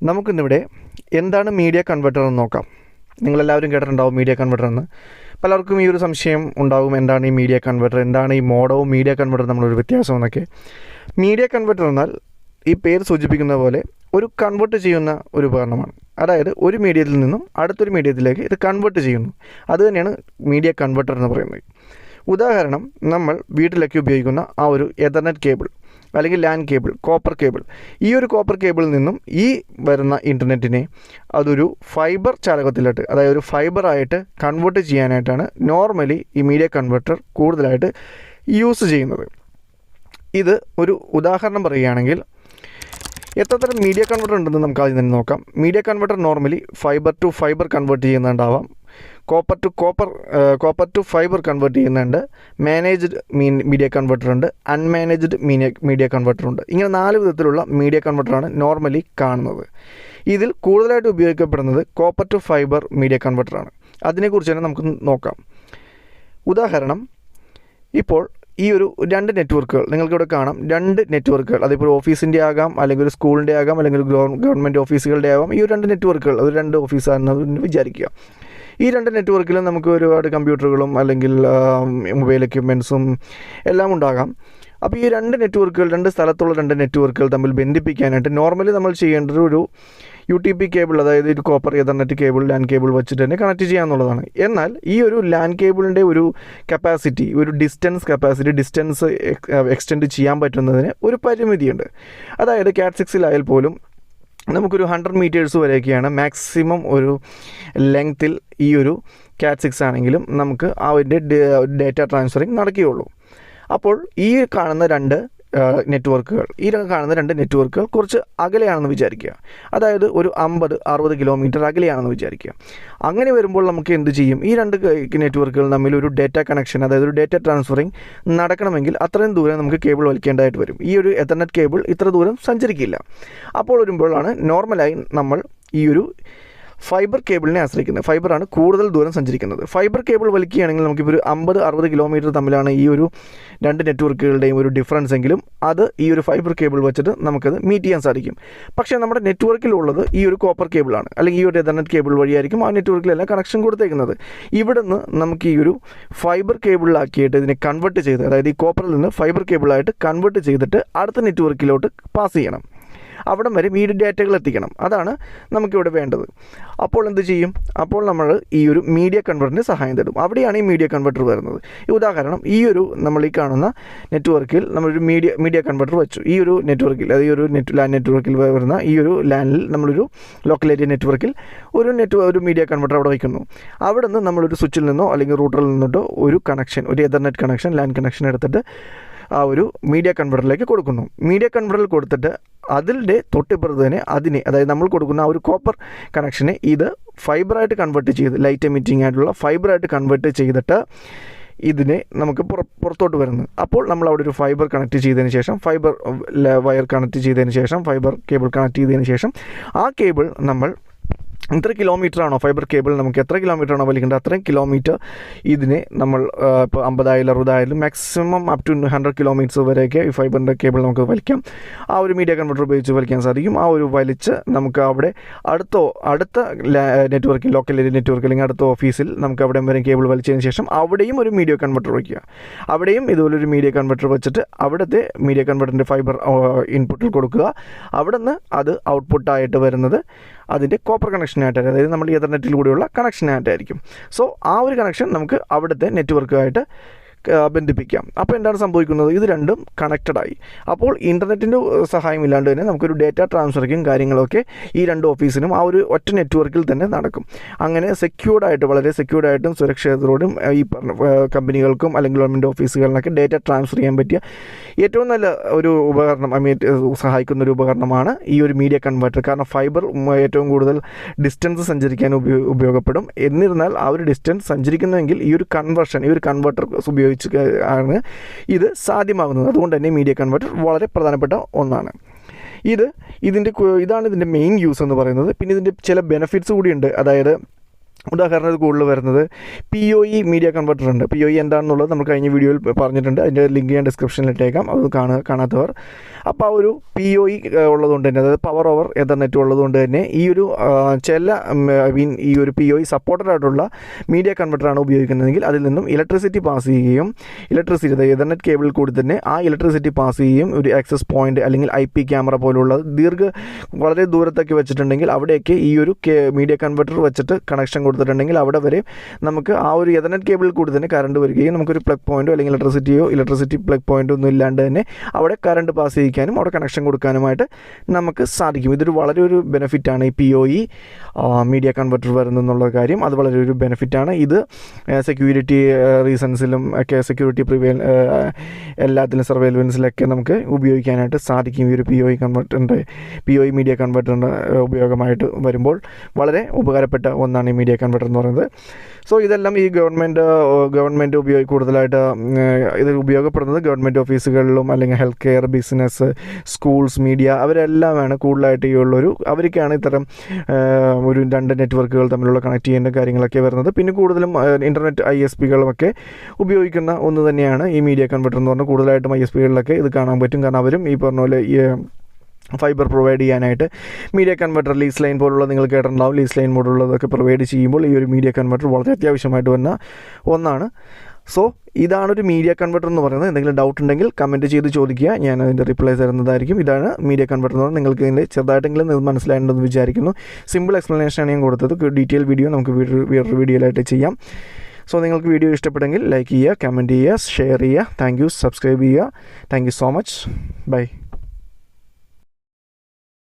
നമുക്കിന്നിവിടെ എന്താണ് media converter എന്ന് നോക്കാം. നിങ്ങളെല്ലാവരും കേട്ടിട്ടുണ്ടാവും മീഡിയ കൺവെർട്ടർ എന്ന്. പലർക്കും ഈ ഒരു സംശയം ഉണ്ടാകും, എന്താണ് ഈ മീഡിയ കൺവെർട്ടർ, എന്താണ് ഈ മോഡവും മീഡിയ കൺവെർട്ടർ നമ്മളൊരു വ്യത്യാസം എന്നൊക്കെ. മീഡിയ കൺവെർട്ടർ എന്നാൽ ഈ പേര് സൂചിപ്പിക്കുന്ന പോലെ ഒരു കൺവെർട്ട് ചെയ്യുന്ന ഒരു ഉപകരണമാണ്. അതായത് ഒരു മീഡിയത്തിൽ നിന്നും അടുത്തൊരു മീഡിയത്തിലേക്ക് ഇത് കൺവെർട്ട് ചെയ്യുന്നു. അതുതന്നെയാണ് മീഡിയ കൺവെർട്ടർ എന്ന് പറയുന്നത്. ഉദാഹരണം, നമ്മൾ വീട്ടിലൊക്കെ ഉപയോഗിക്കുന്ന ആ ഒരു എതർനെറ്റ് കേബിൾ അല്ലെങ്കിൽ ലാൻ കേബിൾ, കോപ്പർ കേബിൾ. ഈ ഒരു കോപ്പർ കേബിളിൽ നിന്നും ഈ വരുന്ന ഇൻ്റർനെറ്റിനെ അതൊരു ഫൈബർ ചാലകത്തിലോട്ട്, അതായത് ഒരു ഫൈബറായിട്ട് കൺവേർട്ട് ചെയ്യാനായിട്ടാണ് നോർമലി ഈ മീഡിയ കൺവെർട്ടർ കൂടുതലായിട്ട് യൂസ് ചെയ്യുന്നത്. ഇത് ഒരു ഉദാഹരണം പറയുകയാണെങ്കിൽ എത്രത്തരം മീഡിയ കൺവെർട്ടർ ഉണ്ടെന്ന് നമുക്ക് ആദ്യം തന്നെ നോക്കാം. Media converter normally fibre to fibre convert ചെയ്യുന്നുണ്ടാവാം, കോപ്പർ ടു ഫൈബർ കൺവേർട്ട് ചെയ്യുന്നുണ്ട്, മാനേജ്ഡ് മീഡിയ കൺവെർട്ടർ ഉണ്ട്, അൺമാനേജ്ഡ് മീഡിയ കൺവെർട്ടർ ഉണ്ട്. ഇങ്ങനെ 4 വിധത്തിലുള്ള മീഡിയ കൺവെർട്ടറാണ് നോർമലി കാണുന്നത്. ഇതിൽ കൂടുതലായിട്ട് ഉപയോഗിക്കപ്പെടുന്നത് കോപ്പർ ടു ഫൈബർ മീഡിയ കൺവെർട്ടറാണ്. അതിനെക്കുറിച്ച് തന്നെ നമുക്ക് നോക്കാം. ഉദാഹരണം, ഇപ്പോൾ ഈ ഒരു 2 നെറ്റ്വർക്കുകൾ നിങ്ങൾക്കിവിടെ കാണാം. 2 നെറ്റ്വർക്കുകൾ, അതിപ്പോൾ ഓഫീസിൻ്റെ ആകാം, അല്ലെങ്കിൽ ഒരു സ്കൂളിൻ്റെ ആകാം, അല്ലെങ്കിൽ ഗവൺമെൻറ് ഓഫീസുകളുടെ ആകാം. ഈ 2 നെറ്റ്വർക്കുകൾ, അത് 2 ഓഫീസാണെന്ന് വിചാരിക്കുക. ഈ 2 നെറ്റ്വർക്കിലും നമുക്ക് ഒരുപാട് കമ്പ്യൂട്ടറുകളും അല്ലെങ്കിൽ മൊബൈൽ എക്യുപ്മെൻറ്റ്സും എല്ലാം ഉണ്ടാകാം. അപ്പോൾ ഈ 2 നെറ്റ്വർക്കുകൾ, 2 സ്ഥലത്തുള്ള 2 നെറ്റ്വർക്കുകൾ തമ്മിൽ ബന്ധിപ്പിക്കാനായിട്ട് നോർമലി നമ്മൾ ചെയ്യേണ്ടത് ഒരു UTP കേബിൾ, അതായത് ഒരു copper ethernet cable, LAN cable വെച്ചിട്ട് തന്നെ കണക്ട് ചെയ്യാമെന്നുള്ളതാണ്. എന്നാൽ ഈ ഒരു ലാൻ കേബിളിൻ്റെ ഒരു കപ്പാസിറ്റി, ഒരു ഡിസ്റ്റൻസ് എക്സ്റ്റെൻഡ് ചെയ്യാൻ പറ്റുന്നതിന് ഒരു പരിമിതിയുണ്ട്. അതായത് CAT 6-ലായാൽ പോലും നമുക്കൊരു 100 മീറ്റേഴ്സ് വരെയൊക്കെയാണ് മാക്സിമം ഒരു ലെങ്ത്തിൽ ഈ ഒരു CAT 6 ആണെങ്കിലും നമുക്ക് അതിൻ്റെ ഡേറ്റ ട്രാൻസ്ഫറിങ് നടക്കുകയുള്ളൂ. അപ്പോൾ ഈ കാണുന്ന 2 നെറ്റ്വർക്കുകൾ കുറച്ച് അകലെയാണെന്ന് വിചാരിക്കുക. അതായത് ഒരു 50-60 കിലോമീറ്റർ അകലെയാണെന്ന് വിചാരിക്കുക. അങ്ങനെ വരുമ്പോൾ നമുക്ക് എന്ത് ചെയ്യും? ഈ 2 നെറ്റ്വർക്കുകൾ തമ്മിൽ ഒരു ഡേറ്റ കണക്ഷൻ, അതായത് ഒരു ഡേറ്റ ട്രാൻസ്ഫറിങ് നടക്കണമെങ്കിൽ അത്രയും ദൂരം നമുക്ക് കേബിൾ വലിക്കേണ്ടതായിട്ട് വരും. ഈ ഒരു എതർനെറ്റ് കേബിൾ ഇത്ര ദൂരം സഞ്ചരിക്കില്ല. അപ്പോൾ വരുമ്പോഴാണ് നോർമലായി നമ്മൾ ഈ ഒരു ഫൈബർ കേബിളിനെ ആശ്രയിക്കുന്നത്. ഫൈബറാണ് കൂടുതൽ ദൂരം സഞ്ചരിക്കുന്നത്. ഫൈബർ കേബിൾ വലിക്കുകയാണെങ്കിൽ നമുക്കിപ്പോൾ ഒരു 50-60 കിലോമീറ്റർ തമ്മിലാണ് ഈ ഒരു 2 നെറ്റ്വർക്കുകളുടെയും ഒരു ഡിഫറൻസ് എങ്കിലും അത് ഈ ഒരു ഫൈബർ കേബിൾ വെച്ചിട്ട് നമുക്കത് മീറ്റ് ചെയ്യാൻ സാധിക്കും. പക്ഷേ നമ്മുടെ നെറ്റ്വർക്കിലുള്ളത് ഈ ഒരു കോപ്പർ കേബിളാണ്, അല്ലെങ്കിൽ ഈ ഒരു എതർനെറ്റ് കേബിൾ വഴിയായിരിക്കും ആ നെറ്റ്വർക്കിലെല്ലാം കണക്ഷൻ കൊടുത്തേക്കുന്നത്. ഇവിടുന്ന് നമുക്ക് ഈ ഒരു ഫൈബർ കേബിളിലാക്കിയിട്ട് ഇതിനെ കൺവേർട്ട് ചെയ്ത്, അതായത് ഈ കോപ്പറിൽ നിന്ന് ഫൈബർ കേബിളായിട്ട് കൺവേർട്ട് ചെയ്തിട്ട് അടുത്ത നെറ്റ്വർക്കിലോട്ട് പാസ് ചെയ്യണം. അവിടം വരെ ഈ ഡേറ്റകൾ എത്തിക്കണം. അതാണ് നമുക്കിവിടെ വേണ്ടത്. അപ്പോൾ എന്ത് ചെയ്യും? അപ്പോൾ നമ്മൾ ഈ ഒരു മീഡിയ കൺവെർട്ടറിൻ്റെ സഹായം തേടും. അവിടെയാണ് ഈ മീഡിയ കൺവെർട്ടർ വരുന്നത്. ഈ ഉദാഹരണം, ഈ ഒരു നമ്മൾ ഈ കാണുന്ന നെറ്റ്വർക്കിൽ നമ്മളൊരു മീഡിയ കൺവെർട്ടർ വെച്ചു. ഈ ഒരു നെറ്റ്വർക്കിൽ, അതായത് ഈ ഒരു ലാൻ നെറ്റ്വർക്കിൽ വരുന്ന ഈ ഒരു ലാനിൽ നമ്മളൊരു ലോക്കൽ ഏരിയ നെറ്റ്വർക്കിൽ ഒരു മീഡിയ കൺവെർട്ടർ അവിടെ വയ്ക്കുന്നു. അവിടെ നിന്ന് നമ്മളൊരു സ്വിച്ചിൽ നിന്നോ അല്ലെങ്കിൽ റൂട്ടറിൽ നിന്നോ ഒരു കണക്ഷൻ, ഒരു എതർനെറ്റ് കണക്ഷൻ, ലാൻ കണക്ഷൻ എടുത്തിട്ട് ആ ഒരു മീഡിയ കൺവെർട്ടറിലേക്ക് കൊടുക്കുന്നു. മീഡിയ കൺവെർട്ടറിൽ കൊടുത്തിട്ട് അതിൻ്റെ തൊട്ടിപ്പുറത്ത് തന്നെ അതായത് നമ്മൾ കൊടുക്കുന്ന ആ ഒരു കോപ്പർ കണക്ഷനെ ഇത് ഫൈബറായിട്ട് കൺവേർട്ട് ചെയ്ത്, ലൈറ്റ് എമിറ്റിംഗ് ആയിട്ടുള്ള ഫൈബറായിട്ട് കൺവേർട്ട് ചെയ്തിട്ട് ഇതിനെ നമുക്ക് പുറത്തോട്ട് വരുന്നത്. അപ്പോൾ നമ്മൾ അവിടെ ഒരു ഫൈബർ കണക്ട് ചെയ്തതിന് ശേഷം, ഫൈബർ വയർ കണക്ട് ചെയ്തതിന് ശേഷം, ഫൈബർ കേബിൾ കണക്ട് ചെയ്തതിന് ശേഷം ആ കേബിൾ നമ്മൾ എത്ര കിലോമീറ്റർ ആണോ ഫൈബർ കേബിൾ നമുക്ക് എത്ര കിലോമീറ്റർ ആണോ വലിക്കേണ്ടത് അത്രയും കിലോമീറ്റർ ഇതിനെ നമ്മൾ ഇപ്പോൾ 50-60 മാക്സിമം അപ് ടു 100 കിലോമീറ്റേഴ്സ് വരെയൊക്കെ ഈ ഫൈബറിൻ്റെ കേബിൾ നമുക്ക് വലിക്കാം. ആ ഒരു മീഡിയ കൺവെർട്ടർ ഉപയോഗിച്ച് വലിക്കാൻ സാധിക്കും. ആ ഒരു വലിച്ച് നമുക്ക് അവിടെ അടുത്ത നെറ്റ്വർക്കിൽ, ലോക്കൽ ഏരിയ നെറ്റ്വർക്ക് അല്ലെങ്കിൽ അടുത്ത ഓഫീസിൽ നമുക്ക് അവിടെ വരെ കേബിൾ വലിച്ചതിന് ശേഷം അവിടെയും ഒരു മീഡിയ കൺവെർട്ടർ വയ്ക്കുക. അവിടെയും ഇതുപോലൊരു മീഡിയ കൺവെർട്ടർ വെച്ചിട്ട് അവിടുത്തെ മീഡിയ കൺവെർട്ടറിൻ്റെ ഫൈബർ ഇൻപുട്ടിൽ കൊടുക്കുക. അവിടെ നിന്ന് അത് ഔട്ട്പുട്ടായിട്ട് വരുന്നത് അതിൻ്റെ കോപ്പർ കണക്ഷനായിട്ട്, അതായത് നമ്മൾ എതർനെറ്റിലൂടെയുള്ള കണക്ഷനായിട്ടായിരിക്കും. സോ ആ ഒരു കണക്ഷൻ നമുക്ക് അവിടുത്തെ നെറ്റ്വർക്കുമായിട്ട് ബന്ധിപ്പിക്കാം. അപ്പോൾ എന്താണ് സംഭവിക്കുന്നത്? ഇത് രണ്ടും കണക്റ്റഡായി. അപ്പോൾ ഇൻ്റർനെറ്റിൻ്റെ സഹായം ഇല്ലാണ്ട് തന്നെ നമുക്കൊരു ഡേറ്റ ട്രാൻസ്ഫറിങ്ങും കാര്യങ്ങളൊക്കെ ഈ 2 ഓഫീസിനും ആ ഒരു ഒറ്റ നെറ്റ്വർക്കിൽ തന്നെ നടക്കും. അങ്ങനെ വളരെ സെക്യൂർഡായിട്ടും സുരക്ഷിതത്തോടും ഈ കമ്പനികൾക്കും അല്ലെങ്കിൽ ഗവൺമെൻറ് ഓഫീസുകളിലൊക്കെ ഡേറ്റ ട്രാൻസ്ഫർ ചെയ്യാൻ പറ്റിയ ഏറ്റവും നല്ല ഒരു ഉപകരണം, സഹായിക്കുന്ന ഒരു ഉപകരണമാണ് ഈ ഒരു മീഡിയ കൺവെർട്ടർ. കാരണം ഫൈബർ ഏറ്റവും കൂടുതൽ ഡിസ്റ്റൻസ് സഞ്ചരിക്കാൻ ഉപയോഗപ്പെടും. എന്നിരുന്നാൽ ആ ഒരു ഡിസ്റ്റൻസ് സഞ്ചരിക്കുന്നതെങ്കിൽ ഈ ഒരു കൺവെർട്ടർ ഉപയോഗിച്ച് ആണ് ഇത് സാധ്യമാകുന്നത്. അതുകൊണ്ട് തന്നെ മീഡിയ കൺവെർട്ടർ വളരെ പ്രധാനപ്പെട്ട ഒന്നാണ്. ഇതാണ് ഇതിൻ്റെ മെയിൻ യൂസ് എന്ന് പറയുന്നത്. പിന്നെ ഇതിൻ്റെ ചില ബെനിഫിറ്റ്സ് കൂടിയുണ്ട്. അതായത് ഉദാഹരണത്തിന് കൂടുതൽ വരുന്നത് PoE മീഡിയ കൺവെർട്ടർ ഉണ്ട്. PoE എന്താണെന്നുള്ളത് നമ്മൾ കഴിഞ്ഞ വീഡിയോയിൽ പറഞ്ഞിട്ടുണ്ട്. അതിൻ്റെ ലിങ്ക് ഞാൻ ഡിസ്ക്രിപ്ഷനിൽ ഇട്ടേക്കാം, അത് കാണാത്തവർ. അപ്പോൾ ആ ഒരു PoE ഉള്ളതുകൊണ്ട് തന്നെ, അതായത് പവർ ഓവർ എതർനെറ്റ് ഉള്ളതുകൊണ്ട് തന്നെ ഈ ഒരു ഈ ഒരു PoE സപ്പോർട്ടഡ് ആയിട്ടുള്ള മീഡിയ കൺവെർട്ടറാണ് ഉപയോഗിക്കുന്നതെങ്കിൽ അതിൽ നിന്നും ഇലക്ട്രിസിറ്റി പാസ് ചെയ്യുകയും അതായത് എതർനെറ്റ് കേബിളിൽ കൂടി തന്നെ ആ ഇലക്ട്രിസിറ്റി പാസ് ചെയ്യുകയും ഒരു ആക്സസ് പോയിന്റ് അല്ലെങ്കിൽ IP ക്യാമറ പോലുള്ള വളരെ ദൂരത്തേക്ക് വെച്ചിട്ടുണ്ടെങ്കിൽ അവിടെയൊക്കെ ഈ ഒരു മീഡിയ കൺവെർട്ടർ വെച്ചിട്ട് കണക്ഷൻ കൊടുത്തിട്ടുണ്ടെങ്കിൽ അവിടെ വരെ നമുക്ക് ആ ഒരു എതർനെറ്റ് കേബിളിൽ കൂടി തന്നെ കറണ്ട് വരികയും നമുക്കൊരു പ്ലഗ് പോയിന്റോ അല്ലെങ്കിൽ ഇലക്ട്രിസിറ്റി പ്ലഗ് പോയിന്റോ ഒന്നും ഇല്ലാണ്ട് തന്നെ അവിടെ കറണ്ട് പാസ് ചെയ്യിക്കാനും അവിടെ കണക്ഷൻ കൊടുക്കാനുമായിട്ട് നമുക്ക് സാധിക്കും. ഇതൊരു വളരെ ഒരു ബെനിഫിറ്റാണ് ഈ PoE മീഡിയ കൺവെർട്ടർ വരുന്നെന്നുള്ള കാര്യം. അത് വളരെ ഒരു ബെനിഫിറ്റാണ്. ഇത് സെക്യൂരിറ്റി റീസൺസിലും ഒക്കെ എല്ലാത്തിലും സർവൈലൻസിലൊക്കെ നമുക്ക് ഉപയോഗിക്കാനായിട്ട് സാധിക്കും. ഈ ഒരു PoE മീഡിയ കൺവെർട്ടറിൻ്റെ ഉപയോഗമായിട്ട് വരുമ്പോൾ വളരെ ഉപകാരപ്പെട്ട ഒന്നാണ് ഈ മീഡിയ കൺവെർട്ടർ എന്ന് പറയുന്നത്. സോ ഇതെല്ലാം ഈ ഗവൺമെൻറ് കൂടുതലായിട്ട് ഇത് ഉപയോഗപ്പെടുന്നത് ഗവൺമെൻറ് ഓഫീസുകളിലും അല്ലെങ്കിൽ health care, business, schools, media അവരെല്ലാമാണ് കൂടുതലായിട്ട് ഈ അവർക്കാണ് ഇത്തരം ഒരു 2 നെറ്റ്വർക്കുകൾ തമ്മിലുള്ള കണക്ട് ചെയ്യേണ്ട കാര്യങ്ങളൊക്കെ വരുന്നത്. പിന്നെ കൂടുതലും ഇൻ്റർനെറ്റ് ISPകളുമൊക്കെ ഉപയോഗിക്കുന്ന ഒന്ന് തന്നെയാണ് ഈ മീഡിയ കൺവെർട്ടർ എന്ന് പറഞ്ഞാൽ. കൂടുതലായിട്ടും ISPകളിലൊക്കെ ഇത് കാണാൻ പറ്റും. കാരണം അവരും ഈ പറഞ്ഞ പോലെ ഫൈബർ പ്രൊവൈഡ് ചെയ്യാനായിട്ട് മീഡിയ കൺവെർട്ടർ, ലീസ് ലൈൻ പോലുള്ള നിങ്ങൾ കേട്ടിട്ടുണ്ടാവും, ലീസ് ലൈൻ മോഡുള്ളതൊക്കെ പ്രൊവൈഡ് ചെയ്യുമ്പോൾ ഈ ഒരു മീഡിയ കൺവെർട്ടർ വളരെ അത്യാവശ്യമായിട്ട് വന്ന ഒന്നാണ്. സോ ഇതാണൊരു മീഡിയ കൺവെർട്ടർ എന്ന് പറയുന്നത്. എന്തെങ്കിലും ഡൗട്ട് ഉണ്ടെങ്കിൽ കമൻറ്റ് ചെയ്ത് ചോദിക്കുക, ഞാൻ അതിൻ്റെ റിപ്ലൈ തരുന്നതായിരിക്കും. ഇതാണ് മീഡിയ കൺവെർട്ടർ എന്ന് പറഞ്ഞാൽ. നിങ്ങൾക്ക് ഇതിൻ്റെ ചെറുതായിട്ടെങ്കിലും ഇത് മനസ്സിലായിട്ടുണ്ടെന്ന് വിചാരിക്കുന്നു. സിമ്പിൾ എക്സ്പ്ലനേഷനാണ് ഞാൻ കൊടുത്തത്. ഡീറ്റെയിൽ വീഡിയോ നമുക്ക് വേറൊരു വീഡിയോയിലായിട്ട് ചെയ്യാം. സോ നിങ്ങൾക്ക് വീഡിയോ ഇഷ്ടപ്പെട്ടെങ്കിൽ ലൈക്ക് ചെയ്യുക, കമൻറ്റ് ചെയ്യുക, ഷെയർ ചെയ്യുക. Thank you. സബ്സ്ക്രൈബ് ചെയ്യുക. Thank you so much. By.